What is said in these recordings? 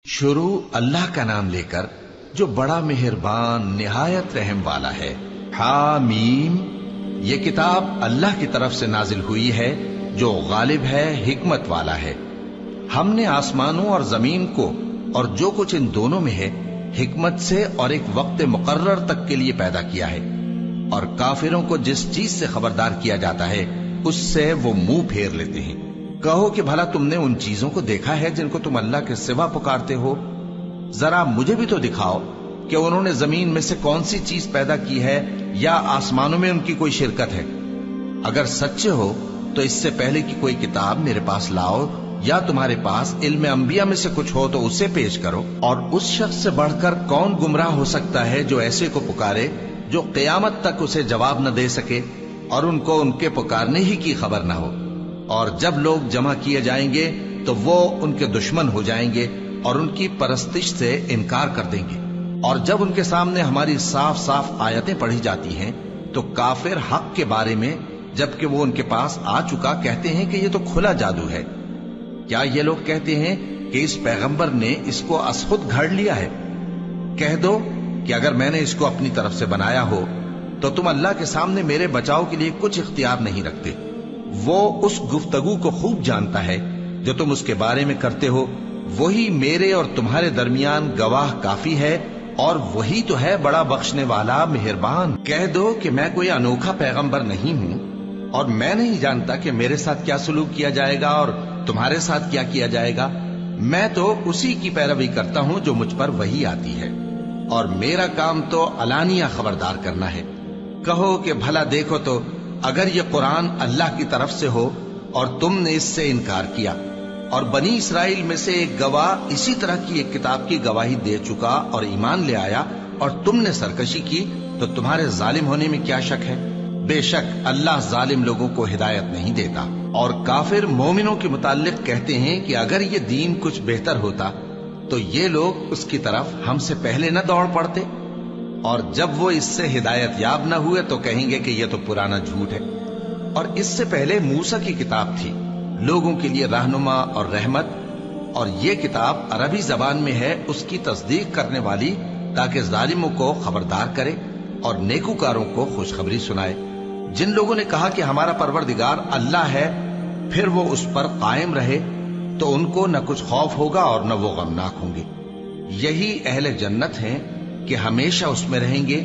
شروع اللہ کا نام لے کر جو بڑا مہربان نہایت رحم والا ہے۔ حامیم، یہ کتاب اللہ کی طرف سے نازل ہوئی ہے جو غالب ہے، حکمت والا ہے۔ ہم نے آسمانوں اور زمین کو اور جو کچھ ان دونوں میں ہے حکمت سے اور ایک وقت مقرر تک کے لیے پیدا کیا ہے، اور کافروں کو جس چیز سے خبردار کیا جاتا ہے اس سے وہ منہ پھیر لیتے ہیں۔ کہو کہ بھلا تم نے ان چیزوں کو دیکھا ہے جن کو تم اللہ کے سوا پکارتے ہو؟ ذرا مجھے بھی تو دکھاؤ کہ انہوں نے زمین میں سے کون سی چیز پیدا کی ہے یا آسمانوں میں ان کی کوئی شرکت ہے؟ اگر سچے ہو تو اس سے پہلے کی کوئی کتاب میرے پاس لاؤ، یا تمہارے پاس علم انبیاء میں سے کچھ ہو تو اسے پیش کرو۔ اور اس شخص سے بڑھ کر کون گمراہ ہو سکتا ہے جو ایسے کو پکارے جو قیامت تک اسے جواب نہ دے سکے اور ان کو ان کے پکارنے ہی کی خبر نہ ہو۔ اور جب لوگ جمع کیے جائیں گے تو وہ ان کے دشمن ہو جائیں گے اور ان کی پرستش سے انکار کر دیں گے۔ اور جب ان کے سامنے ہماری صاف صاف آیتیں پڑھی جاتی ہیں تو کافر حق کے بارے میں جبکہ وہ ان کے پاس آ چکا کہتے ہیں کہ یہ تو کھلا جادو ہے۔ کیا یہ لوگ کہتے ہیں کہ اس پیغمبر نے اس کو از خود گھڑ لیا ہے؟ کہہ دو کہ اگر میں نے اس کو اپنی طرف سے بنایا ہو تو تم اللہ کے سامنے میرے بچاؤ کے لیے کچھ اختیار نہیں رکھتے۔ وہ اس گفتگو کو خوب جانتا ہے جو تم اس کے بارے میں کرتے ہو، وہی میرے اور تمہارے درمیان گواہ کافی ہے، اور وہی تو ہے بڑا بخشنے والا مہربان۔ کہہ دو کہ میں کوئی انوکھا پیغمبر نہیں ہوں، اور میں نہیں جانتا کہ میرے ساتھ کیا سلوک کیا جائے گا اور تمہارے ساتھ کیا کیا جائے گا۔ میں تو اسی کی پیروی کرتا ہوں جو مجھ پر وہی آتی ہے، اور میرا کام تو علانیہ خبردار کرنا ہے۔ کہو کہ بھلا دیکھو تو اگر یہ قرآن اللہ کی طرف سے ہو اور تم نے اس سے انکار کیا، اور بنی اسرائیل میں سے ایک گواہ اسی طرح کی ایک کتاب کی گواہی دے چکا اور ایمان لے آیا، اور تم نے سرکشی کی، تو تمہارے ظالم ہونے میں کیا شک ہے؟ بے شک اللہ ظالم لوگوں کو ہدایت نہیں دیتا۔ اور کافر مومنوں کے متعلق کہتے ہیں کہ اگر یہ دین کچھ بہتر ہوتا تو یہ لوگ اس کی طرف ہم سے پہلے نہ دوڑ پڑتے، اور جب وہ اس سے ہدایت یاب نہ ہوئے تو کہیں گے کہ یہ تو پرانا جھوٹ ہے۔ اور اس سے پہلے موسیٰ کی کتاب تھی، لوگوں کے لیے رہنما اور رحمت، اور یہ کتاب عربی زبان میں ہے اس کی تصدیق کرنے والی، تاکہ ظالموں کو خبردار کرے اور نیکوکاروں کو خوشخبری سنائے۔ جن لوگوں نے کہا کہ ہمارا پروردگار اللہ ہے، پھر وہ اس پر قائم رہے تو ان کو نہ کچھ خوف ہوگا اور نہ وہ غمناک ہوں گے۔ یہی اہل جنت ہیں کہ ہمیشہ اس میں رہیں گے،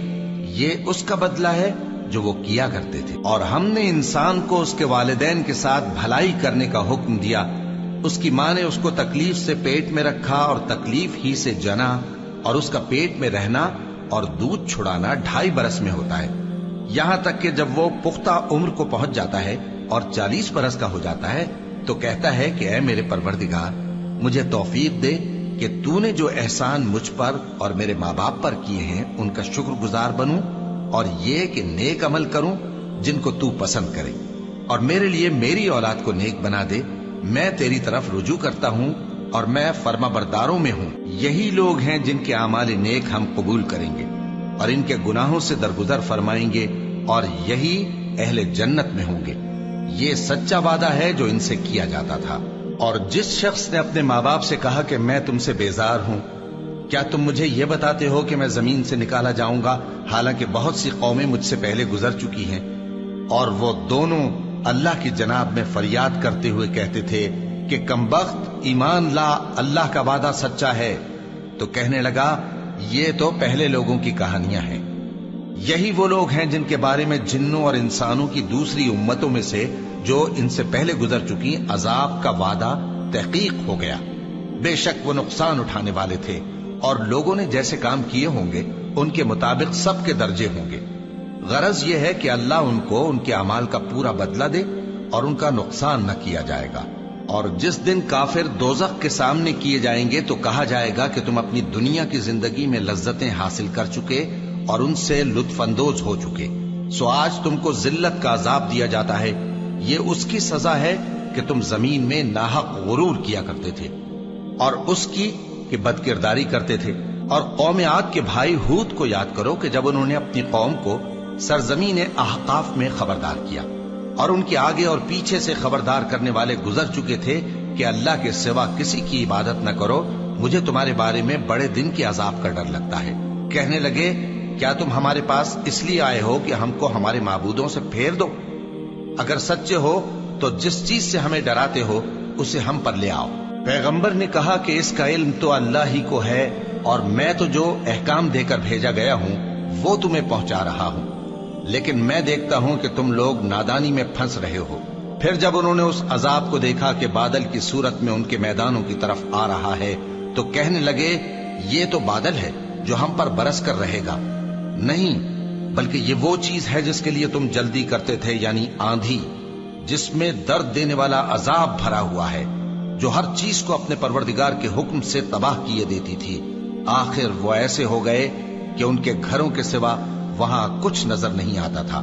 یہ اس کا بدلہ ہے جو وہ کیا کرتے تھے۔ اور ہم نے انسان کو اس کے والدین کے ساتھ بھلائی کرنے کا حکم دیا، اس کی ماں نے اس کو تکلیف سے پیٹ میں رکھا اور تکلیف ہی سے جنا، اور اس کا پیٹ میں رہنا اور دودھ چھڑانا 2.5 برس میں ہوتا ہے، یہاں تک کہ جب وہ پختہ عمر کو پہنچ جاتا ہے اور 40 برس کا ہو جاتا ہے تو کہتا ہے کہ اے میرے پروردگار، مجھے توفیق دے کہ تو نے جو احسان مجھ پر اور میرے ماں باپ پر کیے ہیں ان کا شکر گزار بنوں، اور یہ کہ نیک عمل کروں جن کو تو پسند کرے، اور میرے لیے میری اولاد کو نیک بنا دے۔ میں تیری طرف رجوع کرتا ہوں اور میں فرما برداروں میں ہوں۔ یہی لوگ ہیں جن کے اعمال نیک ہم قبول کریں گے اور ان کے گناہوں سے درگزر فرمائیں گے، اور یہی اہل جنت میں ہوں گے۔ یہ سچا وعدہ ہے جو ان سے کیا جاتا تھا۔ اور جس شخص نے اپنے ماں باپ سے کہا کہ میں تم سے بیزار ہوں، کیا تم مجھے یہ بتاتے ہو کہ میں زمین سے نکالا جاؤں گا، حالانکہ بہت سی قومیں مجھ سے پہلے گزر چکی ہیں؟ اور وہ دونوں اللہ کی جناب میں فریاد کرتے ہوئے کہتے تھے کہ کمبخت، ایمان لا، اللہ کا وعدہ سچا ہے۔ تو کہنے لگا یہ تو پہلے لوگوں کی کہانیاں ہیں۔ یہی وہ لوگ ہیں جن کے بارے میں جنوں اور انسانوں کی دوسری امتوں میں سے جو ان سے پہلے گزر چکی عذاب کا وعدہ تحقیق ہو گیا۔ بے شک وہ نقصان اٹھانے والے تھے، اور لوگوں نے جیسے کام کیے ہوں گے ان کے مطابق سب کے درجے ہوں گے۔ غرض یہ ہے کہ اللہ ان کو ان کے اعمال کا پورا بدلہ دے اور ان کا نقصان نہ کیا جائے گا۔ اور جس دن کافر دوزخ کے سامنے کیے جائیں گے تو کہا جائے گا کہ تم اپنی دنیا کی زندگی میں لذتیں حاصل کر چکے اور ان سے لطف اندوز ہو چکے، سو آج تم کو ذلت کا عذاب دیا جاتا ہے۔ یہ اس کی سزا ہے کہ تم زمین میں ناحق غرور کیا کرتے تھے، اور اس کی کہ بد کرداری کرتے تھے۔ اور قوم عاد کے بھائی ہود کو یاد کرو کہ جب انہوں نے اپنی قوم کو سرزمین احقاف میں خبردار کیا، اور ان کے آگے اور پیچھے سے خبردار کرنے والے گزر چکے تھے کہ اللہ کے سوا کسی کی عبادت نہ کرو مجھے تمہارے بارے میں بڑے دن کے عذاب کا ڈر لگتا ہے۔ کہنے لگے کیا تم ہمارے پاس اس لیے آئے ہو کہ ہم کو ہمارے معبودوں سے پھیر دو؟ اگر سچے ہو تو جس چیز سے ہمیں ڈراتے ہو اسے ہم پر لے آؤ۔ پیغمبر نے کہا کہ اس کا علم تو اللہ ہی کو ہے، اور میں تو جو احکام دے کر بھیجا گیا ہوں وہ تمہیں پہنچا رہا ہوں، لیکن میں دیکھتا ہوں کہ تم لوگ نادانی میں پھنس رہے ہو۔ پھر جب انہوں نے اس عذاب کو دیکھا کہ بادل کی صورت میں ان کے میدانوں کی طرف آ رہا ہے تو کہنے لگے یہ تو بادل ہے جو ہم پر برس کر رہے گا۔ نہیں، بلکہ یہ وہ چیز ہے جس کے لیے تم جلدی کرتے تھے، یعنی آندھی، جس میں درد دینے والا عذاب بھرا ہوا ہے، جو ہر چیز کو اپنے پروردگار کے حکم سے تباہ کیے دیتی تھی۔ آخر وہ ایسے ہو گئے کہ ان کے گھروں کے سوا وہاں کچھ نظر نہیں آتا تھا۔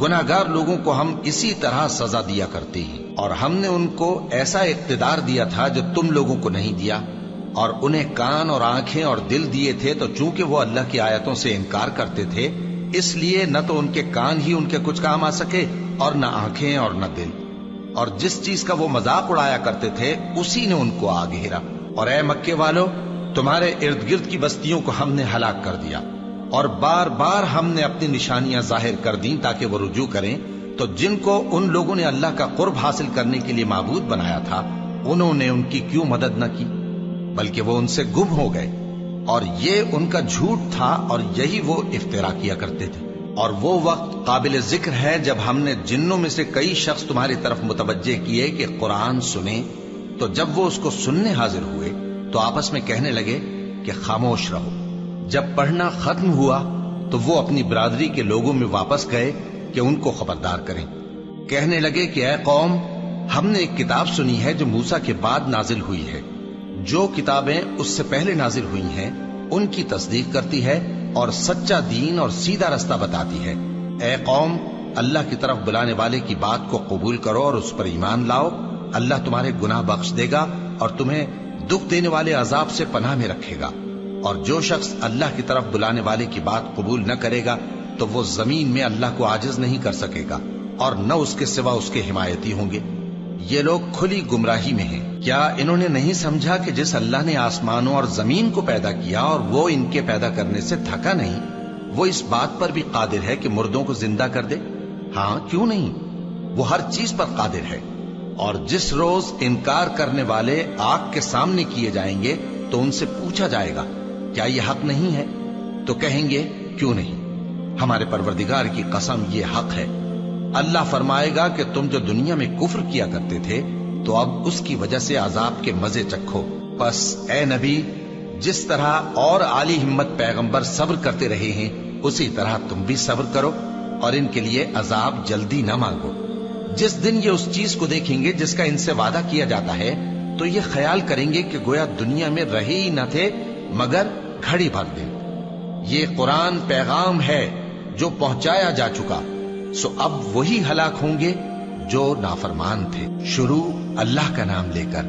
گناہگار لوگوں کو ہم اسی طرح سزا دیا کرتے ہیں، اور ہم نے ان کو ایسا اقتدار دیا تھا جو تم لوگوں کو نہیں دیا، اور انہیں کان اور آنکھیں اور دل دیے تھے، تو چونکہ وہ اللہ کی آیتوں سے انکار کرتے تھے اس لیے نہ تو ان کے کان ہی ان کے کچھ کام آ سکے اور نہ آنکھیں اور نہ دل، اور جس چیز کا وہ مذاق اڑایا کرتے تھے اسی نے ان کو آ گھیرا۔ اور اے مکے والو، تمہارے ارد گرد کی بستیوں کو ہم نے ہلاک کر دیا، اور بار بار ہم نے اپنی نشانیاں ظاہر کر دیں تاکہ وہ رجوع کریں، تو جن کو ان لوگوں نے اللہ کا قرب حاصل کرنے کے لیے معبود بنایا تھا انہوں نے ان کی کیوں مدد نہ کی، بلکہ وہ ان سے گم ہو گئے، اور یہ ان کا جھوٹ تھا اور یہی وہ افترا کیا کرتے تھے۔ اور وہ وقت قابل ذکر ہے جب ہم نے جنوں میں سے کئی شخص تمہاری طرف متوجہ کیے کہ قرآن سنیں، تو جب وہ اس کو سننے حاضر ہوئے تو آپس میں کہنے لگے کہ خاموش رہو۔ جب پڑھنا ختم ہوا تو وہ اپنی برادری کے لوگوں میں واپس گئے کہ ان کو خبردار کریں۔ کہنے لگے کہ اے قوم، ہم نے ایک کتاب سنی ہے جو موسیٰ کے بعد نازل ہوئی ہے، جو کتابیں اس سے پہلے نازل ہوئی ہیں ان کی تصدیق کرتی ہے اور سچا دین اور سیدھا رستہ بتاتی ہے۔ اے قوم، اللہ کی طرف بلانے والے کی بات کو قبول کرو اور اس پر ایمان لاؤ، اللہ تمہارے گناہ بخش دے گا اور تمہیں دکھ دینے والے عذاب سے پناہ میں رکھے گا۔ اور جو شخص اللہ کی طرف بلانے والے کی بات قبول نہ کرے گا تو وہ زمین میں اللہ کو عاجز نہیں کر سکے گا، اور نہ اس کے سوا اس کے حمایتی ہوں گے۔ یہ لوگ کھلی گمراہی میں ہیں۔ کیا انہوں نے نہیں سمجھا کہ جس اللہ نے آسمانوں اور زمین کو پیدا کیا اور وہ ان کے پیدا کرنے سے تھکا نہیں، وہ اس بات پر بھی قادر ہے کہ مردوں کو زندہ کر دے؟ ہاں، کیوں نہیں، وہ ہر چیز پر قادر ہے۔ اور جس روز انکار کرنے والے آگ کے سامنے کیے جائیں گے تو ان سے پوچھا جائے گا کیا یہ حق نہیں ہے؟ تو کہیں گے کیوں نہیں، ہمارے پروردگار کی قسم یہ حق ہے۔ اللہ فرمائے گا کہ تم جو دنیا میں کفر کیا کرتے تھے تو اب اس کی وجہ سے عذاب کے مزے چکھو۔ پس اے نبی، جس طرح اور عالی ہمت پیغمبر صبر کرتے رہے ہیں اسی طرح تم بھی صبر کرو، اور ان کے لیے عذاب جلدی نہ مانگو۔ جس دن یہ اس چیز کو دیکھیں گے جس کا ان سے وعدہ کیا جاتا ہے تو یہ خیال کریں گے کہ گویا دنیا میں رہے ہی نہ تھے مگر گھڑی بھر دن۔ یہ قرآن پیغام ہے جو پہنچایا جا چکا، سو اب وہی ہلاک ہوں گے جو نافرمان تھے۔ شروع اللہ کا نام لے کر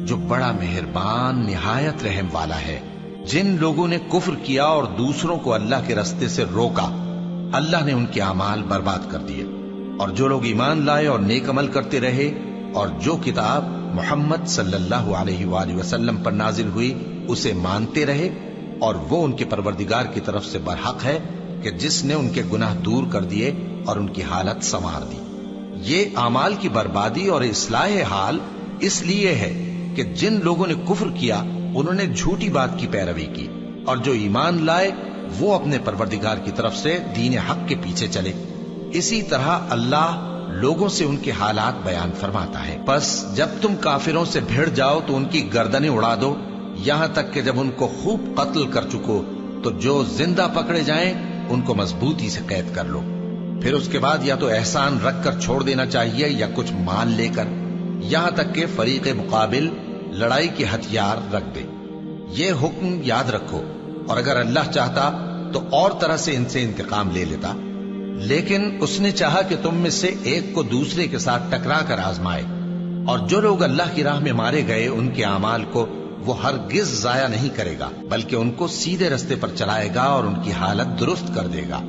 جو بڑا مہربان نہایت رحم والا ہے۔ جن لوگوں نے کفر کیا اور دوسروں کو اللہ کے رستے سے روکا، اللہ نے ان کے اعمال برباد کر دیے، اور جو لوگ ایمان لائے اور نیک عمل کرتے رہے اور جو کتاب محمد صلی اللہ علیہ وآلہ وسلم پر نازل ہوئی اسے مانتے رہے، اور وہ ان کے پروردگار کی طرف سے برحق ہے کہ جس نے ان کے گناہ دور کر دیے اور ان کی حالت سنوار دی۔ یہ اعمال کی بربادی اور اصلاح حال اس لیے ہے کہ جن لوگوں نے کفر کیا انہوں نے جھوٹی بات کی پیروی کی، اور جو ایمان لائے وہ اپنے پروردگار کی طرف سے دین حق کے پیچھے چلے۔ اسی طرح اللہ لوگوں سے ان کے حالات بیان فرماتا ہے۔ پس جب تم کافروں سے بھیڑ جاؤ تو ان کی گردنیں اڑا دو، یہاں تک کہ جب ان کو خوب قتل کر چکو تو جو زندہ پکڑے جائیں ان کو مضبوطی سے قید کر لو۔ پھر اس کے بعد یا تو احسان رکھ کر چھوڑ دینا چاہیے یا کچھ مال لے کر، یہاں تک کہ فریق مقابل لڑائی کے ہتھیار رکھ دے۔ یہ حکم یاد رکھو، اور اگر اللہ چاہتا تو اور طرح سے ان سے انتقام لے لیتا، لیکن اس نے چاہا کہ تم میں سے ایک کو دوسرے کے ساتھ ٹکرا کر آزمائے۔ اور جو لوگ اللہ کی راہ میں مارے گئے ان کے اعمال کو وہ ہرگز ضائع نہیں کرے گا، بلکہ ان کو سیدھے رستے پر چلائے گا اور ان کی حالت درست کر دے گا،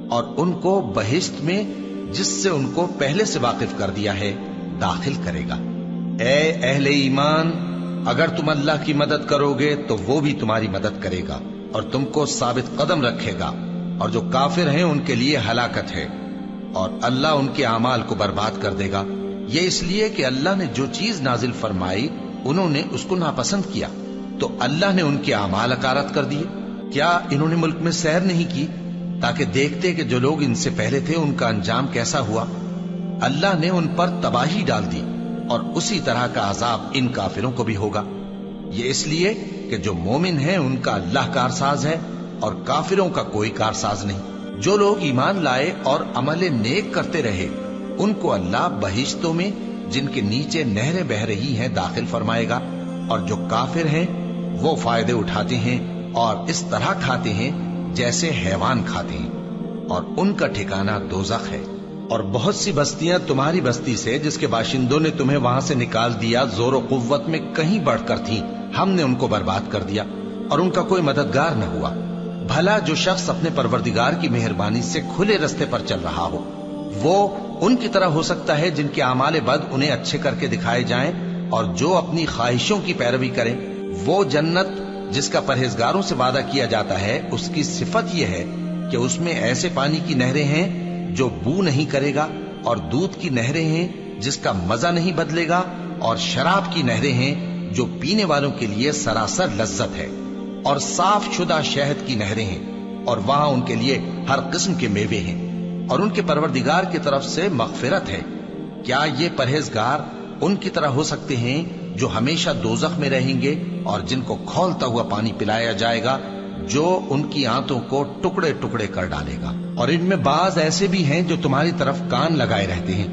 اور ان کو بہشت میں جس سے ان کو پہلے سے واقف کر دیا ہے داخل کرے گا۔ اے اہل ایمان، اگر تم اللہ کی مدد کرو گے تو وہ بھی تمہاری مدد کرے گا اور تم کو ثابت قدم رکھے گا، اور جو کافر ہیں ان کے لیے ہلاکت ہے، اور اللہ ان کے اعمال کو برباد کر دے گا۔ یہ اس لیے کہ اللہ نے جو چیز نازل فرمائی انہوں نے اس کو ناپسند کیا، تو اللہ نے ان کے اعمال اکارت کر دیے۔ کیا انہوں نے ملک میں سیر نہیں کی تاکہ دیکھتے کہ جو لوگ ان سے پہلے تھے ان کا انجام کیسا ہوا؟ اللہ نے ان پر تباہی ڈال دی، اور اسی طرح کا عذاب ان کافروں کو بھی ہوگا۔ یہ اس لیے کہ جو مومن ہیں ان کا اللہ کارساز ہے اور کافروں کا کوئی کارساز نہیں۔ جو لوگ ایمان لائے اور عمل نیک کرتے رہے ان کو اللہ بہشتوں میں جن کے نیچے نہریں بہ رہی ہیں داخل فرمائے گا، اور جو کافر ہیں وہ فائدے اٹھاتے ہیں اور اس طرح کھاتے ہیں جیسے حیوان کھاتے ہیں، اور ان کا ٹھکانہ دوزخ ہے۔ اور بہت سی بستیاں تمہاری بستی سے جس کے باشندوں نے تمہیں وہاں سے نکال دیا زور و قوت میں کہیں بڑھ کر تھیں، ہم نے ان کو برباد کر دیا اور ان کا کوئی مددگار نہ ہوا۔ بھلا جو شخص اپنے پروردگار کی مہربانی سے کھلے رستے پر چل رہا ہو وہ ان کی طرح ہو سکتا ہے جن کے اعمال بد انہیں اچھے کر کے دکھائے جائیں، اور جو اپنی خواہشوں کی پیروی کریں وہ جنت جس کا پرہیزگاروں سے وعدہ کیا جاتا ہے اس کی صفت یہ ہے کہ اس میں ایسے پانی کی نہریں ہیں جو بو نہیں کرے گا، اور دودھ کی نہریں ہیں جس کا مزہ نہیں بدلے گا، اور شراب کی نہریں ہیں جو پینے والوں کے لیے سراسر لذت ہے، اور صاف شدہ شہد کی نہریں ہیں، اور وہاں ان کے لیے ہر قسم کے میوے ہیں، اور ان کے پروردگار کی طرف سے مغفرت ہے۔ کیا یہ پرہیزگار ان کی طرح ہو سکتے ہیں جو ہمیشہ دوزخ میں رہیں گے اور جن کو کھولتا ہوا پانی پلایا جائے گا جو ان کی آنتوں کو ٹکڑے ٹکڑے کر ڈالے گا؟ اور ان میں بعض ایسے بھی ہیں جو تمہاری طرف کان لگائے رہتے ہیں،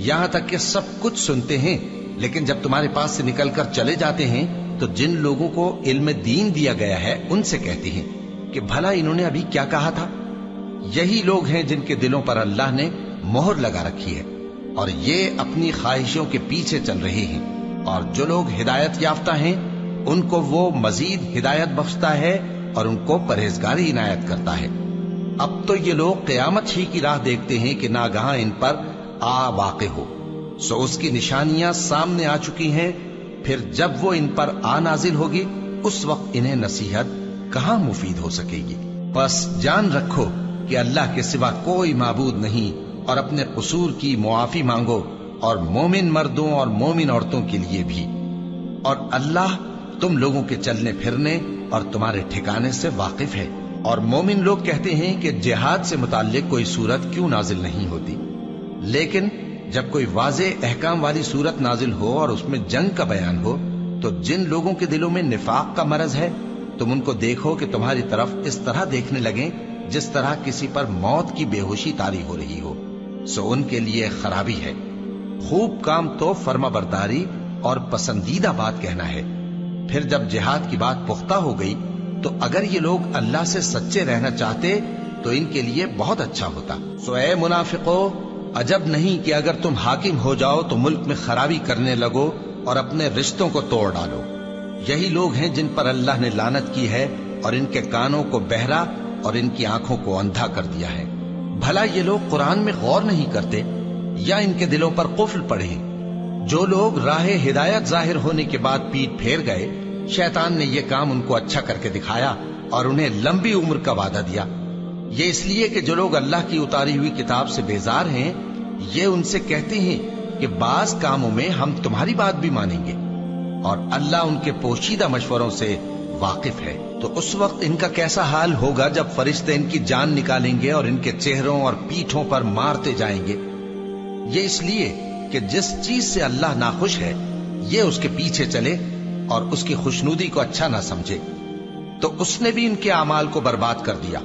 یہاں تک کہ سب کچھ سنتے ہیں، لیکن جب تمہارے پاس سے نکل کر چلے جاتے ہیں تو جن لوگوں کو علم دین دیا گیا ہے ان سے کہتے ہیں کہ بھلا انہوں نے ابھی کیا کہا تھا؟ یہی لوگ ہیں جن کے دلوں پر اللہ نے مہر لگا رکھی ہے اور یہ اپنی خواہشوں کے پیچھے چل رہے ہیں، اور جو لوگ ہدایت یافتہ ہیں ان کو وہ مزید ہدایت بخشتا ہے اور ان کو پرہیزگاری عنایت کرتا ہے۔ اب تو یہ لوگ قیامت ہی کی راہ دیکھتے ہیں کہ ناگہاں ان پر آ واقع ہو، سو اس کی نشانیاں سامنے آ چکی ہیں، پھر جب وہ ان پر آ نازل ہوگی اس وقت انہیں نصیحت کہاں مفید ہو سکے گی۔ بس جان رکھو کہ اللہ کے سوا کوئی معبود نہیں، اور اپنے قصور کی معافی مانگو، اور مومن مردوں اور مومن عورتوں کے لیے بھی، اور اللہ تم لوگوں کے چلنے پھرنے اور تمہارے ٹھکانے سے واقف ہے۔ اور مومن لوگ کہتے ہیں کہ جہاد سے متعلق کوئی سورت کیوں نازل نہیں ہوتی، لیکن جب کوئی واضح احکام والی سورت نازل ہو اور اس میں جنگ کا بیان ہو تو جن لوگوں کے دلوں میں نفاق کا مرض ہے تم ان کو دیکھو کہ تمہاری طرف اس طرح دیکھنے لگیں جس طرح کسی پر موت کی بے ہوشی طاری ہو رہی ہو، سو ان کے لیے خرابی ہے۔ خوب کام تو فرما برداری اور پسندیدہ بات کہنا ہے۔ پھر جب جہاد کی بات پختہ ہو گئی تو اگر یہ لوگ اللہ سے سچے رہنا چاہتے تو ان کے لیے بہت اچھا ہوتا۔ سو اے منافقو، عجب نہیں کہ اگر تم حاکم ہو جاؤ تو ملک میں خرابی کرنے لگو اور اپنے رشتوں کو توڑ ڈالو۔ یہی لوگ ہیں جن پر اللہ نے لعنت کی ہے اور ان کے کانوں کو بہرا اور ان کی آنکھوں کو اندھا کر دیا ہے۔ بھلا یہ لوگ قرآن میں غور نہیں کرتے یا ان کے دلوں پر قفل پڑے؟ جو لوگ راہ ہدایت ظاہر ہونے کے بعد پیٹ پھیر گئے، شیطان نے یہ کام ان کو اچھا کر کے دکھایا اور انہیں لمبی عمر کا وعدہ دیا۔ یہ اس لیے کہ جو لوگ اللہ کی اتاری ہوئی کتاب سے بیزار ہیں یہ ان سے کہتے ہیں کہ بعض کاموں میں ہم تمہاری بات بھی مانیں گے، اور اللہ ان کے پوشیدہ مشوروں سے واقف ہے۔ تو اس وقت ان کا کیسا حال ہوگا جب فرشتے ان کی جان نکالیں گے اور ان کے چہروں اور پیٹھوں پر مارتے جائیں گے۔ یہ اس لیے کہ جس چیز سے اللہ ناخوش ہے یہ اس کے پیچھے چلے اور اس کی خوشنودی کو اچھا نہ سمجھے، تو اس نے بھی ان کے اعمال کو برباد کر دیا۔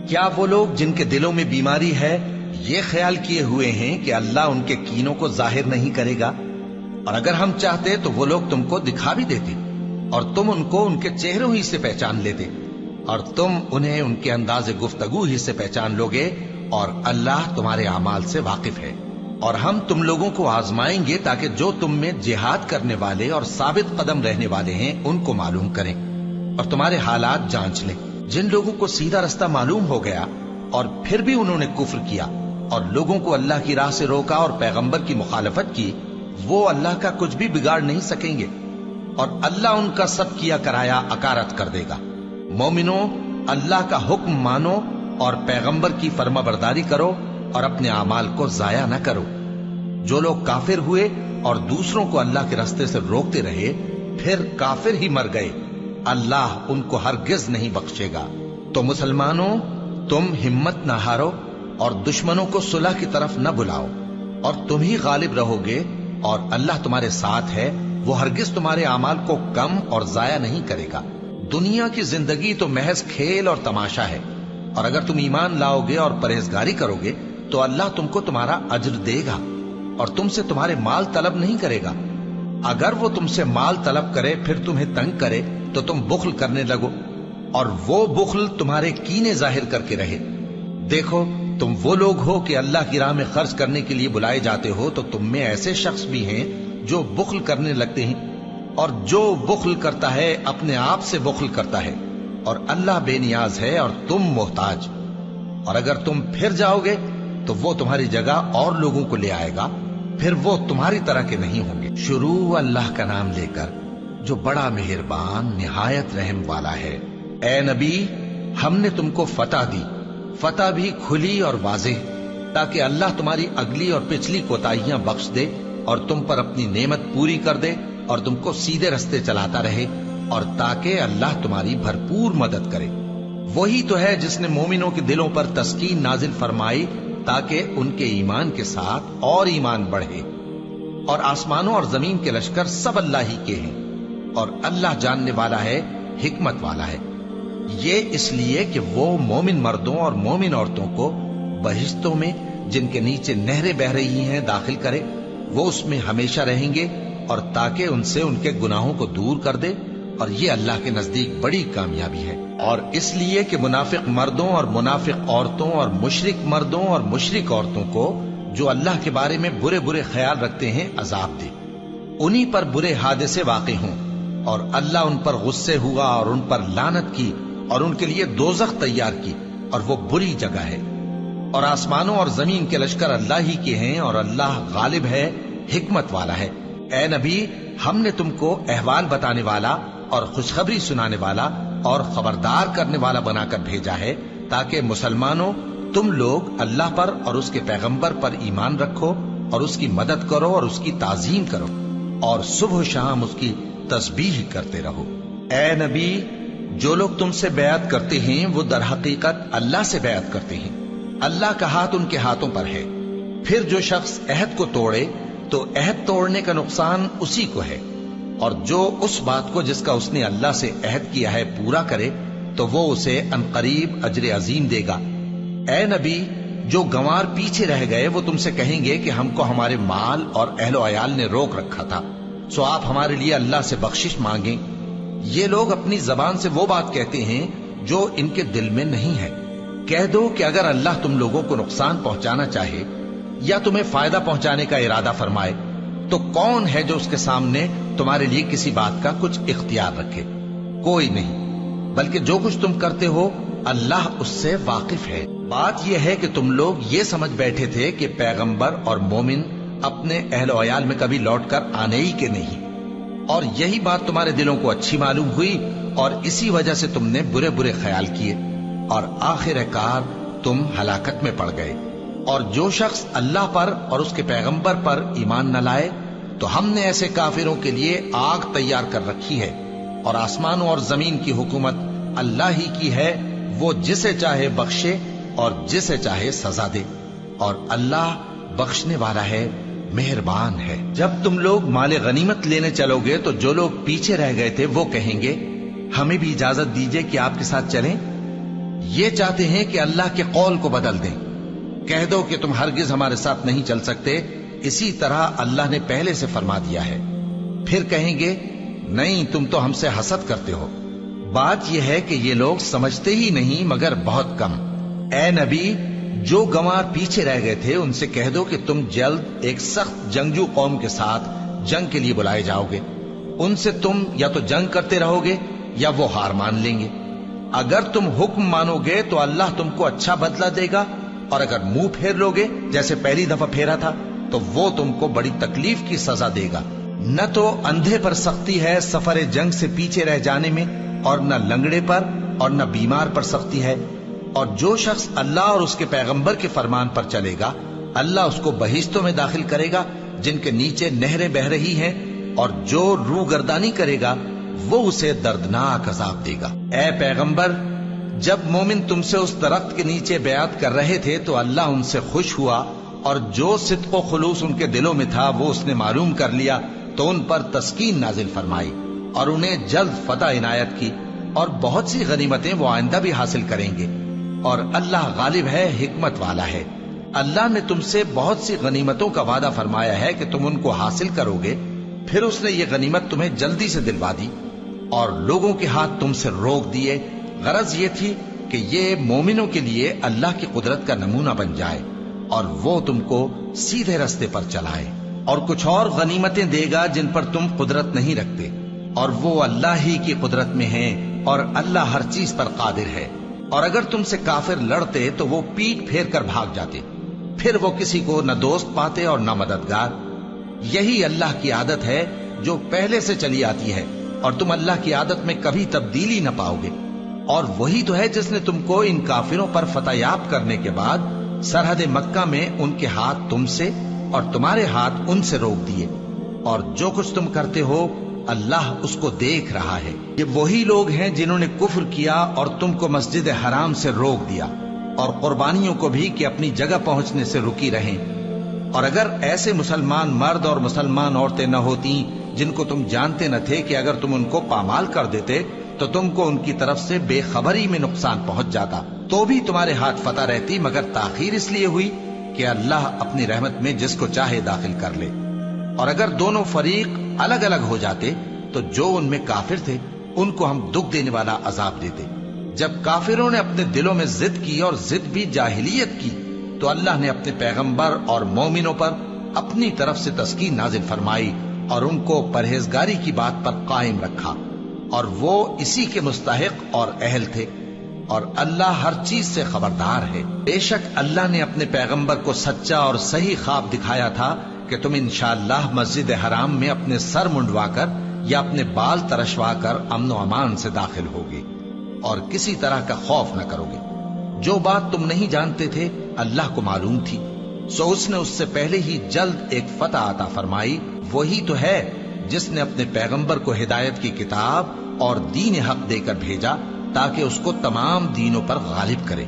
کیا وہ لوگ جن کے دلوں میں بیماری ہے یہ خیال کیے ہوئے ہیں کہ اللہ ان کے کینوں کو ظاہر نہیں کرے گا؟ اور اگر ہم چاہتے تو وہ لوگ تم کو دکھا بھی دیتے اور تم ان کو ان کے چہروں ہی سے پہچان لیتے، اور تم انہیں ان کے انداز گفتگو ہی سے پہچان لوگے، اور اللہ تمہارے اعمال سے واقف ہے۔ اور ہم تم لوگوں کو آزمائیں گے تاکہ جو تم میں جہاد کرنے والے اور ثابت قدم رہنے والے ہیں ان کو معلوم کریں اور تمہارے حالات جانچ لیں۔ جن لوگوں کو سیدھا رستہ معلوم ہو گیا اور پھر بھی انہوں نے کفر کیا اور لوگوں کو اللہ کی راہ سے روکا اور پیغمبر کی مخالفت کی، وہ اللہ کا کچھ بھی بگاڑ نہیں سکیں گے۔ اور اللہ ان کا سب کیا کرایا اکارت کر دے گا۔ مومنو، اللہ کا حکم مانو اور پیغمبر کی فرما برداری کرو اور اپنے اعمال کو ضائع نہ کرو۔ جو لوگ کافر ہوئے اور دوسروں کو اللہ کے راستے سے روکتے رہے پھر کافر ہی مر گئے، اللہ ان کو ہرگز نہیں بخشے گا۔ تو مسلمانوں، تم ہمت نہ ہارو اور دشمنوں کو صلح کی طرف نہ بلاؤ، اور تم ہی غالب رہو گے، اور اللہ تمہارے ساتھ ہے، وہ ہرگز تمہارے اعمال کو کم اور ضائع نہیں کرے گا۔ دنیا کی زندگی تو محض کھیل اور تماشا ہے، اور اگر تم ایمان لاؤ گے اور پرہیزگاری کرو گے تو اللہ تم کو تمہارا اجر دے گا اور تم سے تمہارے مال طلب نہیں کرے گا۔ اگر وہ تم سے مال طلب کرے پھر تمہیں تنگ کرے تو تم بخل کرنے لگو، اور وہ بخل تمہارے کینے ظاہر کر کے رہے۔ دیکھو، تم وہ لوگ ہو کہ اللہ کی راہ میں خرچ کرنے کے لیے بلائے جاتے ہو، تو تم میں ایسے شخص بھی ہیں جو بخل کرنے لگتے ہیں، اور جو بخل کرتا ہے اپنے آپ سے بخل کرتا ہے، اور اللہ بے نیاز ہے اور تم محتاج۔ اور اگر تم پھر جاؤ گے تو وہ تمہاری جگہ اور لوگوں کو لے آئے گا، پھر وہ تمہاری طرح کے نہیں ہوں گے۔ شروع اللہ کا نام لے کر جو بڑا مہربان نہایت رحم والا ہے۔ اے نبی، ہم نے تم کو فتح دی، فتح بھی کھلی اور واضح، تاکہ اللہ تمہاری اگلی اور پچھلی کوتاہیاں بخش دے اور تم پر اپنی نعمت پوری کر دے اور تم کو سیدھے رستے چلاتا رہے، اور تاکہ اللہ تمہاری بھرپور مدد کرے۔ وہی تو ہے جس نے مومنوں کے دلوں پر تسکین نازل فرمائی تاکہ ان کے ایمان کے ساتھ اور ایمان بڑھے۔ اور آسمانوں اور زمین کے لشکر سب اللہ ہی کے ہیں، اور اللہ جاننے والا ہے، حکمت والا ہے۔ یہ اس لیے کہ وہ مومن مردوں اور مومن عورتوں کو بہشتوں میں جن کے نیچے نہریں بہ رہی ہیں داخل کرے، وہ اس میں ہمیشہ رہیں گے، اور تاکہ ان سے ان کے گناہوں کو دور کر دے، اور یہ اللہ کے نزدیک بڑی کامیابی ہے۔ اور اس لیے کہ منافق مردوں اور منافق عورتوں اور مشرک مردوں اور مشرک عورتوں کو جو اللہ کے بارے میں برے برے خیال رکھتے ہیں عذاب دے، انہی پر برے حادثے واقع ہوں، اور اللہ ان پر غصے ہوا اور ان پر لعنت کی اور ان کے لیے دوزخ تیار کی، اور وہ بری جگہ ہے۔ اور آسمانوں اور زمین کے لشکر اللہ ہی کے ہیں، اور اللہ غالب ہے، حکمت والا ہے۔ اے نبی، ہم نے تم کو احوال بتانے والا اور خوشخبری سنانے والا اور خبردار کرنے والا بنا کر بھیجا ہے، تاکہ مسلمانوں تم لوگ اللہ پر اور اس کے پیغمبر پر ایمان رکھو اور اس کی مدد کرو اور اس کی تعظیم کرو، اور صبح و شام اس کی تسبیح کرتے رہو۔ اے نبی، جو لوگ تم سے بیعت کرتے ہیں وہ در حقیقت اللہ سے بیعت کرتے ہیں، اللہ کا ہاتھ ان کے ہاتھوں پر ہے۔ پھر جو شخص عہد کو توڑے تو عہد توڑنے کا نقصان اسی کو ہے، اور جو اس بات کو جس کا اس نے اللہ سے عہد کیا ہے پورا کرے تو وہ اسے عنقریب اجر عظیم دے گا۔ اے نبی، جو گنوار پیچھے رہ گئے وہ تم سے کہیں گے کہ ہم کو ہمارے مال اور اہل و عیال نے روک رکھا تھا، سو آپ ہمارے لیے اللہ سے بخشش مانگیں۔ یہ لوگ اپنی زبان سے وہ بات کہتے ہیں جو ان کے دل میں نہیں ہے۔ کہہ دو کہ اگر اللہ تم لوگوں کو نقصان پہنچانا چاہے یا تمہیں فائدہ پہنچانے کا ارادہ فرمائے تو کون ہے جو اس کے سامنے تمہارے لیے کسی بات کا کچھ اختیار رکھے؟ کوئی نہیں، بلکہ جو کچھ تم کرتے ہو اللہ اس سے واقف ہے۔ بات یہ ہے کہ تم لوگ یہ سمجھ بیٹھے تھے کہ پیغمبر اور مومن اپنے اہل و عیال میں کبھی لوٹ کر آنے ہی کے نہیں، اور یہی بات تمہارے دلوں کو اچھی معلوم ہوئی اور اسی وجہ سے تم نے برے برے خیال کیے، اور آخر کار تم ہلاکت میں پڑ گئے۔ اور جو شخص اللہ پر اور اس کے پیغمبر پر ایمان نہ لائے تو ہم نے ایسے کافروں کے لیے آگ تیار کر رکھی ہے، اور آسمانوں اور زمین کی حکومت اللہ ہی کی ہے، وہ جسے چاہے بخشے اور جسے چاہے سزا دے، اور اللہ بخشنے والا ہے، مہربان ہے۔ جب تم لوگ مال غنیمت لینے چلو گے تو جو لوگ پیچھے رہ گئے تھے وہ کہیں گے ہمیں بھی اجازت دیجئے کہ آپ کے ساتھ چلیں، یہ چاہتے ہیں کہ اللہ کے قول کو بدل دیں۔ کہہ دو کہ تم ہرگز ہمارے ساتھ نہیں چل سکتے، اسی طرح اللہ نے پہلے سے فرما دیا ہے۔ پھر کہیں گے نہیں، تم تو ہم سے حسد کرتے ہو۔ بات یہ ہے کہ یہ لوگ سمجھتے ہی نہیں مگر بہت کم۔ اے نبی، جو گنوار پیچھے رہ گئے تھے ان سے کہہ دو کہ تم جلد ایک سخت جنگجو قوم کے ساتھ جنگ کے لیے بلائے جاؤ گے، ان سے تم یا تو جنگ کرتے رہو گے یا وہ ہار مان لیں گے۔ اگر تم حکم مانو گے تو اللہ تم کو اچھا بدلہ دے گا، اور اگر منہ پھیر لو گے جیسے پہلی دفعہ پھیرا تھا تو وہ تم کو بڑی تکلیف کی سزا دے گا۔ نہ تو اندھے پر سختی ہے سفر جنگ سے پیچھے رہ جانے میں، اور نہ لنگڑے پر اور نہ بیمار پر سختی ہے، اور جو شخص اللہ اور اس کے پیغمبر کے فرمان پر چلے گا اللہ اس کو بہشتوں میں داخل کرے گا جن کے نیچے نہریں بہ رہی ہیں، اور جو روح گردانی کرے گا وہ اسے دردناک عذاب دے گا۔ اے پیغمبر، جب مومن تم سے اس درخت کے نیچے بیعت کر رہے تھے تو اللہ ان سے خوش ہوا، اور جو صدق و خلوص ان کے دلوں میں تھا وہ اس نے معلوم کر لیا تو ان پر تسکین نازل فرمائی اور انہیں جلد فتح عنایت کی، اور بہت سی غنیمتیں وہ آئندہ بھی حاصل کریں گے، اور اللہ غالب ہے، حکمت والا ہے۔ اللہ نے تم سے بہت سی غنیمتوں کا وعدہ فرمایا ہے کہ تم ان کو حاصل کرو گے، پھر اس نے یہ غنیمت تمہیں جلدی سے دلوا دی اور لوگوں کے ہاتھ تم سے روک دیے۔ غرض یہ تھی کہ یہ مومنوں کے لیے اللہ کی قدرت کا نمونہ بن جائے اور وہ تم کو سیدھے رستے پر چلائے، اور کچھ اور غنیمتیں دے گا جن پر تم قدرت نہیں رکھتے، اور وہ اللہ ہی کی قدرت میں ہیں، اور اللہ ہر چیز پر قادر ہے۔ اور اگر تم سے کافر لڑتے تو وہ پیٹ پھیر کر بھاگ جاتے، پھر وہ کسی کو نہ دوست پاتے اور نہ مددگار۔ یہی اللہ کی عادت ہے جو پہلے سے چلی آتی ہے، اور تم اللہ کی عادت میں کبھی تبدیلی نہ پاؤ گے۔ اور وہی تو ہے جس نے تم کو ان کافروں پر فتح یاب کرنے کے بعد سرحد مکہ میں ان کے ہاتھ تم سے اور تمہارے ہاتھ ان سے روک دیے، اور جو کچھ تم کرتے ہو اللہ اس کو دیکھ رہا ہے۔ یہ وہی لوگ ہیں جنہوں نے کفر کیا اور تم کو مسجد حرام سے روک دیا، اور قربانیوں کو بھی کہ اپنی جگہ پہنچنے سے رکی رہیں۔ اور اگر ایسے مسلمان مرد اور مسلمان عورتیں نہ ہوتی جن کو تم جانتے نہ تھے کہ اگر تم ان کو پامال کر دیتے تو تم کو ان کی طرف سے بے خبری میں نقصان پہنچ جاتا، تو بھی تمہارے ہاتھ فتح رہتی، مگر تاخیر اس لیے ہوئی کہ اللہ اپنی رحمت میں جس کو چاہے داخل کر لے۔ اور اگر دونوں فریق الگ الگ ہو جاتے تو جو ان میں کافر تھے ان کو ہم دکھ دینے والا عذاب دیتے۔ جب کافروں نے اپنے دلوں میں ضد کی، اور ضد بھی جاہلیت کی، تو اللہ نے اپنے پیغمبر اور مومنوں پر اپنی طرف سے تسکین نازل فرمائی اور ان کو پرہیزگاری کی بات پر قائم رکھا، اور وہ اسی کے مستحق اور اہل تھے، اور اللہ ہر چیز سے خبردار ہے۔ بے شک اللہ نے اپنے پیغمبر کو سچا اور صحیح خواب دکھایا تھا کہ تم انشاءاللہ مسجد حرام میں اپنے سر منڈوا کر یا اپنے بال ترشوا کر امن و امان سے داخل ہوگے اور کسی طرح کا خوف نہ کرو گے۔ جو بات تم نہیں جانتے تھے اللہ کو معلوم تھی، سو اس نے اس سے پہلے ہی جلد ایک فتح عطا فرمائی۔ وہی تو ہے جس نے اپنے پیغمبر کو ہدایت کی کتاب اور دین حق دے کر بھیجا تاکہ اس کو تمام دینوں پر غالب کرے،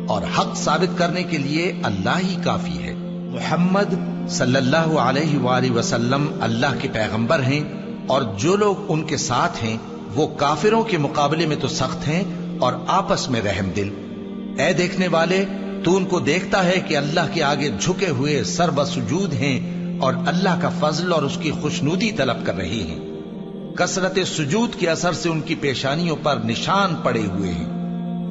اور حق ثابت کرنے کے لیے اللہ ہی کافی ہے۔ محمد صلی اللہ علیہ وآلہ وسلم اللہ کے پیغمبر ہیں، اور جو لوگ ان کے ساتھ ہیں وہ کافروں کے مقابلے میں تو سخت ہیں اور آپس میں رحم دل۔ اے دیکھنے والے، تو ان کو دیکھتا ہے کہ اللہ کے آگے جھکے ہوئے سر بسجود ہیں اور اللہ کا فضل اور اس کی خوشنودی طلب کر رہے ہیں۔ کثرت سجود کے اثر سے ان کی پیشانیوں پر نشان پڑے ہوئے ہیں۔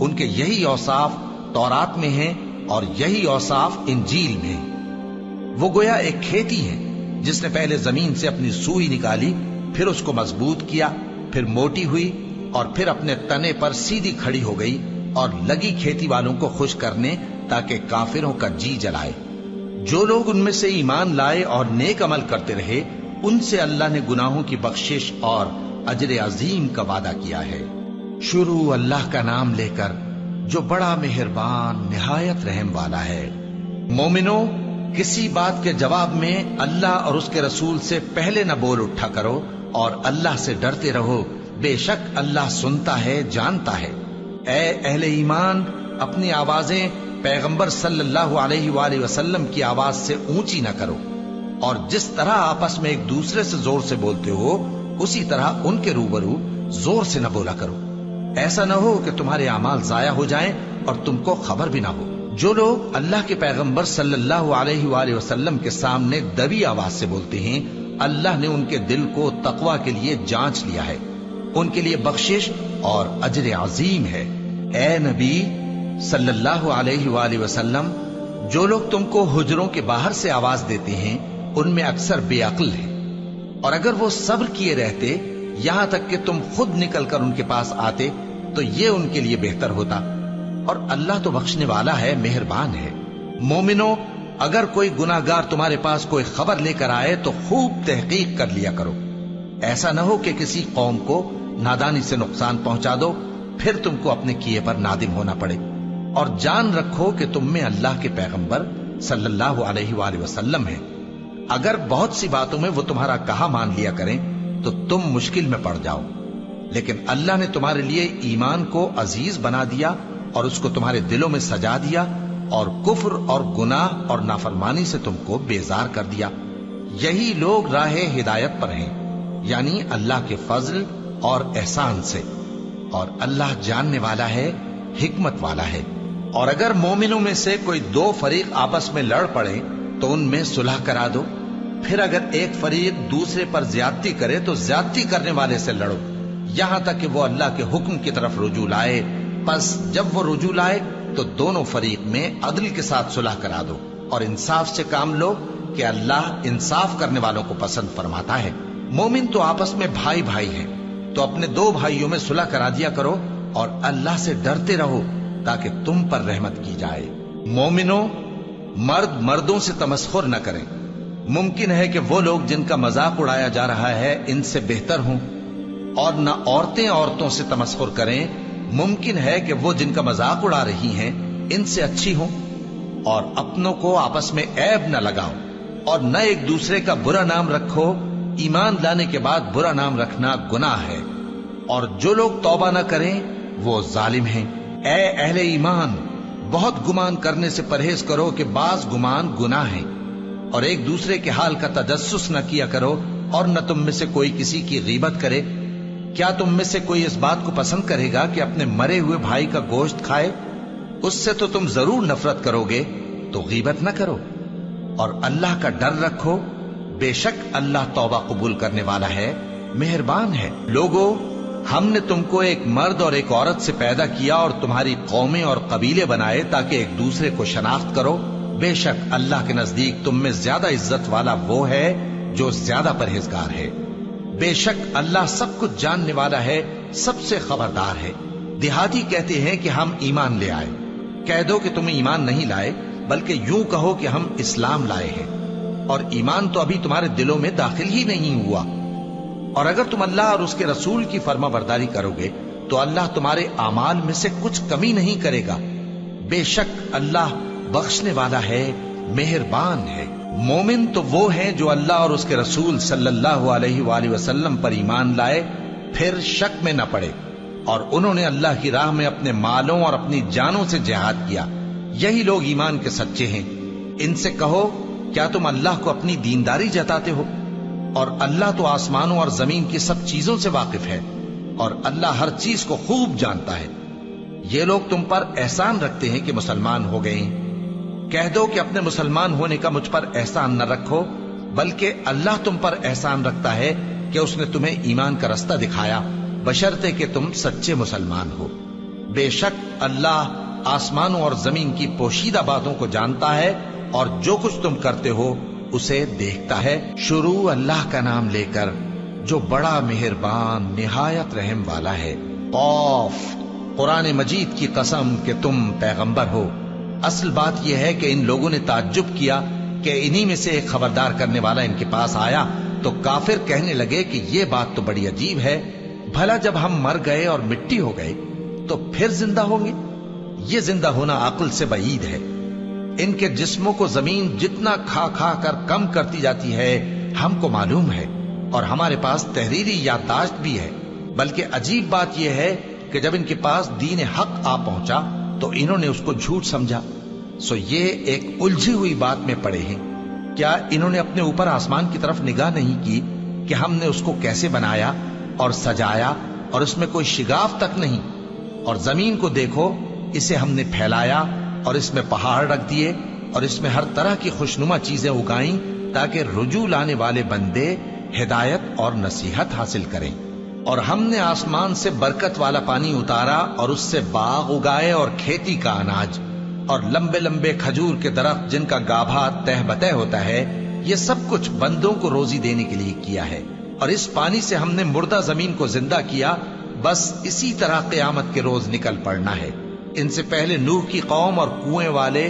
ان کے یہی اوصاف تورات میں ہیں اور یہی اوصاف انجیل میں ہیں۔ وہ گویا ایک کھیتی ہے جس نے پہلے زمین سے اپنی سوئی نکالی، پھر اس کو مضبوط کیا، پھر موٹی ہوئی، اور پھر اپنے تنے پر سیدھی کھڑی ہو گئی، اور لگی کھیتی والوں کو خوش کرنے تاکہ کافروں کا جی جلائے۔ جو لوگ ان میں سے ایمان لائے اور نیک عمل کرتے رہے ان سے اللہ نے گناہوں کی بخشش اور اجر عظیم کا وعدہ کیا ہے۔ شروع اللہ کا نام لے کر جو بڑا مہربان نہایت رحم والا ہے۔ مومنو، کسی بات کے جواب میں اللہ اور اس کے رسول سے پہلے نہ بول اٹھا کرو، اور اللہ سے ڈرتے رہو، بے شک اللہ سنتا ہے، جانتا ہے۔ اے اہل ایمان، اپنی آوازیں پیغمبر صلی اللہ علیہ وآلہ وسلم کی آواز سے اونچی نہ کرو، اور جس طرح آپس میں ایک دوسرے سے زور سے بولتے ہو اسی طرح ان کے روبرو زور سے نہ بولا کرو، ایسا نہ ہو کہ تمہارے اعمال ضائع ہو جائیں اور تم کو خبر بھی نہ ہو۔ جو لوگ اللہ کے پیغمبر صلی اللہ علیہ وآلہ وسلم کے سامنے دبی آواز سے بولتے ہیں اللہ نے ان کے دل کو تقوی کے لیے جانچ لیا ہے، ان کے لیے بخشش اور اجر عظیم ہے۔ اے نبی صلی اللہ علیہ وآلہ وسلم، جو لوگ تم کو حجروں کے باہر سے آواز دیتے ہیں ان میں اکثر بے عقل ہیں، اور اگر وہ صبر کیے رہتے یہاں تک کہ تم خود نکل کر ان کے پاس آتے تو یہ ان کے لیے بہتر ہوتا، اور اللہ تو بخشنے والا ہے، مہربان ہے۔ مومنو، اگر کوئی گناہگار تمہارے پاس کوئی خبر لے کر آئے تو خوب تحقیق کر لیا کرو، ایسا نہ ہو کہ کسی قوم کو نادانی سے نقصان پہنچا دو، پھر تم کو اپنے کیے پر نادم ہونا پڑے۔ اور جان رکھو کہ تم میں اللہ کے پیغمبر صلی اللہ علیہ وآلہ وسلم ہیں، اگر بہت سی باتوں میں وہ تمہارا کہا مان لیا کریں تو تم مشکل میں پڑ جاؤ، لیکن اللہ نے تمہارے لیے ایمان کو عزیز بنا دیا اور اس کو تمہارے دلوں میں سجا دیا، اور کفر اور گناہ اور نافرمانی سے تم کو بیزار کر دیا۔ یہی لوگ راہ ہدایت پر ہیں، یعنی اللہ کے فضل اور احسان سے، اور اللہ جاننے والا ہے، حکمت والا ہے۔ اور اگر مومنوں میں سے کوئی دو فریق آپس میں لڑ پڑے تو ان میں صلح کرا دو، پھر اگر ایک فریق دوسرے پر زیادتی کرے تو زیادتی کرنے والے سے لڑو، یہاں تک کہ وہ اللہ کے حکم کی طرف رجوع لائے۔ پس جب وہ رجوع لائے تو دونوں فریق میں عدل کے ساتھ صلح کرا دو، اور انصاف سے کام لو کہ اللہ انصاف کرنے والوں کو پسند فرماتا ہے۔ مومن تو آپس میں بھائی بھائی ہیں، تو اپنے دو بھائیوں میں صلح کرا دیا کرو، اور اللہ سے ڈرتے رہو تاکہ تم پر رحمت کی جائے۔ مومنوں، مرد مردوں سے تمسخر نہ کریں۔ ممکن ہے کہ وہ لوگ جن کا مذاق اڑایا جا رہا ہے ان سے بہتر ہوں، اور نہ عورتیں عورتوں سے تمسخر کریں۔ ممکن ہے کہ وہ جن کا مذاق اڑا رہی ہیں ان سے اچھی ہوں۔ اور اپنوں کو آپس میں عیب نہ لگاؤ، اور نہ ایک دوسرے کا برا نام رکھو۔ ایمان لانے کے بعد برا نام رکھنا گناہ ہے، اور جو لوگ توبہ نہ کریں وہ ظالم ہیں۔ اے اہل ایمان، بہت گمان کرنے سے پرہیز کرو کہ بعض گمان گناہ ہیں، اور ایک دوسرے کے حال کا تجسس نہ کیا کرو، اور نہ تم میں سے کوئی کسی کی غیبت کرے۔ کیا تم میں سے کوئی اس بات کو پسند کرے گا کہ اپنے مرے ہوئے بھائی کا گوشت کھائے؟ اس سے تو تم ضرور نفرت کرو گے، تو غیبت نہ کرو، اور اللہ کا ڈر رکھو، بے شک اللہ توبہ قبول کرنے والا ہے، مہربان ہے۔ لوگو، ہم نے تم کو ایک مرد اور ایک عورت سے پیدا کیا اور تمہاری قومیں اور قبیلے بنائے تاکہ ایک دوسرے کو شناخت کرو۔ بے شک اللہ کے نزدیک تم میں زیادہ عزت والا وہ ہے جو زیادہ پرہیزگار ہے۔ بے شک اللہ سب کچھ جاننے والا ہے، سب سے خبردار ہے۔ دیہاتی کہتے ہیں کہ ہم ایمان لے آئے، کہہ دو کہ تم ایمان نہیں لائے، بلکہ یوں کہو کہ ہم اسلام لائے ہیں، اور ایمان تو ابھی تمہارے دلوں میں داخل ہی نہیں ہوا۔ اور اگر تم اللہ اور اس کے رسول کی فرما برداری کرو گے تو اللہ تمہارے اعمال میں سے کچھ کمی نہیں کرے گا۔ بے شک اللہ بخشنے والا ہے، مہربان ہے۔ مومن تو وہ ہیں جو اللہ اور اس کے رسول صلی اللہ علیہ وآلہ وسلم پر ایمان لائے، پھر شک میں نہ پڑے، اور انہوں نے اللہ کی راہ میں اپنے مالوں اور اپنی جانوں سے جہاد کیا۔ یہی لوگ ایمان کے سچے ہیں۔ ان سے کہو، کیا تم اللہ کو اپنی دینداری جتاتے ہو؟ اور اللہ تو آسمانوں اور زمین کی سب چیزوں سے واقف ہے، اور اللہ ہر چیز کو خوب جانتا ہے۔ یہ لوگ تم پر احسان رکھتے ہیں کہ مسلمان ہو گئے ہیں۔ کہہ دو کہ اپنے مسلمان ہونے کا مجھ پر احسان نہ رکھو، بلکہ اللہ تم پر احسان رکھتا ہے کہ اس نے تمہیں ایمان کا رستہ دکھایا، بشرطے کہ تم سچے مسلمان ہو۔ بے شک اللہ آسمانوں اور زمین کی پوشیدہ باتوں کو جانتا ہے، اور جو کچھ تم کرتے ہو اسے دیکھتا ہے۔ شروع اللہ کا نام لے کر جو بڑا مہربان نہایت رحم والا ہے۔ قاف، قرآن مجید کی قسم کہ تم پیغمبر ہو۔ اصل بات یہ ہے کہ ان لوگوں نے تعجب کیا کہ انہی میں سے ایک خبردار کرنے والا ان کے پاس آیا، تو کافر کہنے لگے کہ یہ بات تو بڑی عجیب ہے، بھلا جب ہم مر گئے اور مٹی ہو گئے تو پھر زندہ ہوں گے؟ یہ زندہ ہونا عقل سے بعید ہے۔ ان کے جسموں کو زمین جتنا کھا کھا کر کم کرتی جاتی ہے ہم کو معلوم ہے، اور ہمارے پاس تحریری یادداشت بھی ہے۔ بلکہ عجیب بات یہ ہے کہ جب ان کے پاس دین حق آ پہنچا تو انہوں نے اس کو جھوٹ سمجھا۔ سو یہ ایک الجھی ہوئی بات میں پڑے ہیں۔ کیا انہوں نے اپنے اوپر آسمان کی طرف نگاہ نہیں کی کہ ہم نے اس کو کیسے بنایا اور سجایا، اور اس میں کوئی شگاف تک نہیں؟ اور زمین کو دیکھو، اسے ہم نے پھیلایا اور اس میں پہاڑ رکھ دیے، اور اس میں ہر طرح کی خوشنما چیزیں اگائیں تاکہ رجوع لانے والے بندے ہدایت اور نصیحت حاصل کریں۔ اور ہم نے آسمان سے برکت والا پانی اتارا اور اس سے باغ اگائے اور کھیتی کا اناج، اور لمبے لمبے کھجور کے درخت جن کا گابھا تہ بتہ ہوتا ہے۔ یہ سب کچھ بندوں کو روزی دینے کے لیے کیا ہے۔ اور اس پانی سے ہم نے مردہ زمین کو زندہ کیا، بس اسی طرح قیامت کے روز نکل پڑنا ہے۔ ان سے پہلے نوح کی قوم اور کنویں والے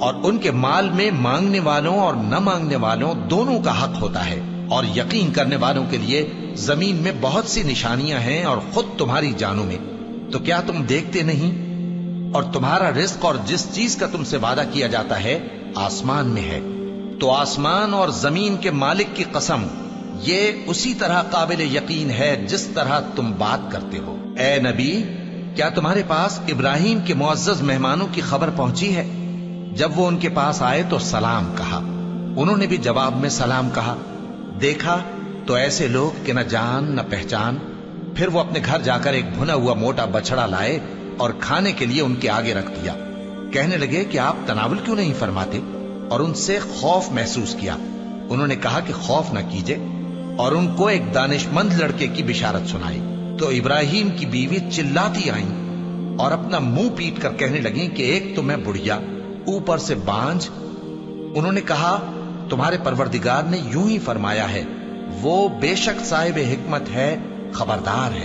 اور ان کے مال میں مانگنے والوں اور نہ مانگنے والوں دونوں کا حق ہوتا ہے، اور یقین کرنے والوں کے لیے زمین میں بہت سی نشانیاں ہیں اور خود تمہاری جانوں میں۔ تو کیا تم دیکھتے نہیں؟ اور تمہارا رزق اور جس چیز کا تم سے وعدہ کیا جاتا ہے آسمان میں ہے، تو آسمان اور زمین کے مالک کی قسم، یہ اسی طرح قابل یقین ہے جس طرح تم بات کرتے ہو۔ اے نبی، کیا تمہارے پاس ابراہیم کے معزز مہمانوں کی خبر پہنچی ہے؟ جب وہ ان کے پاس آئے تو سلام کہا، انہوں نے بھی جواب میں سلام کہا۔ دیکھا تو ایسے لوگ کہ نہ جان نہ پہچان۔ پھر وہ اپنے گھر جا کر ایک بھنا ہوا موٹا بچڑا لائے اور کھانے کے لیے ان کے آگے رکھ دیا۔ کہنے لگے کہ آپ تناول کیوں نہیں فرماتے؟ اور ان سے خوف محسوس کیا۔ انہوں نے کہا کہ خوف نہ کیجے، اور ان کو ایک دانش مند لڑکے کی بشارت سنائی۔ تو ابراہیم کی بیوی چلاتی آئیں اور اپنا منہ پیٹ کر کہنے لگیں کہ ایک تو میں بڑھیا، اوپر سے بانجھ۔ انہوں نے کہا تمہارے پروردگار نے یوں ہی فرمایا ہے، وہ بے شک صاحب حکمت ہے، خبردار ہے۔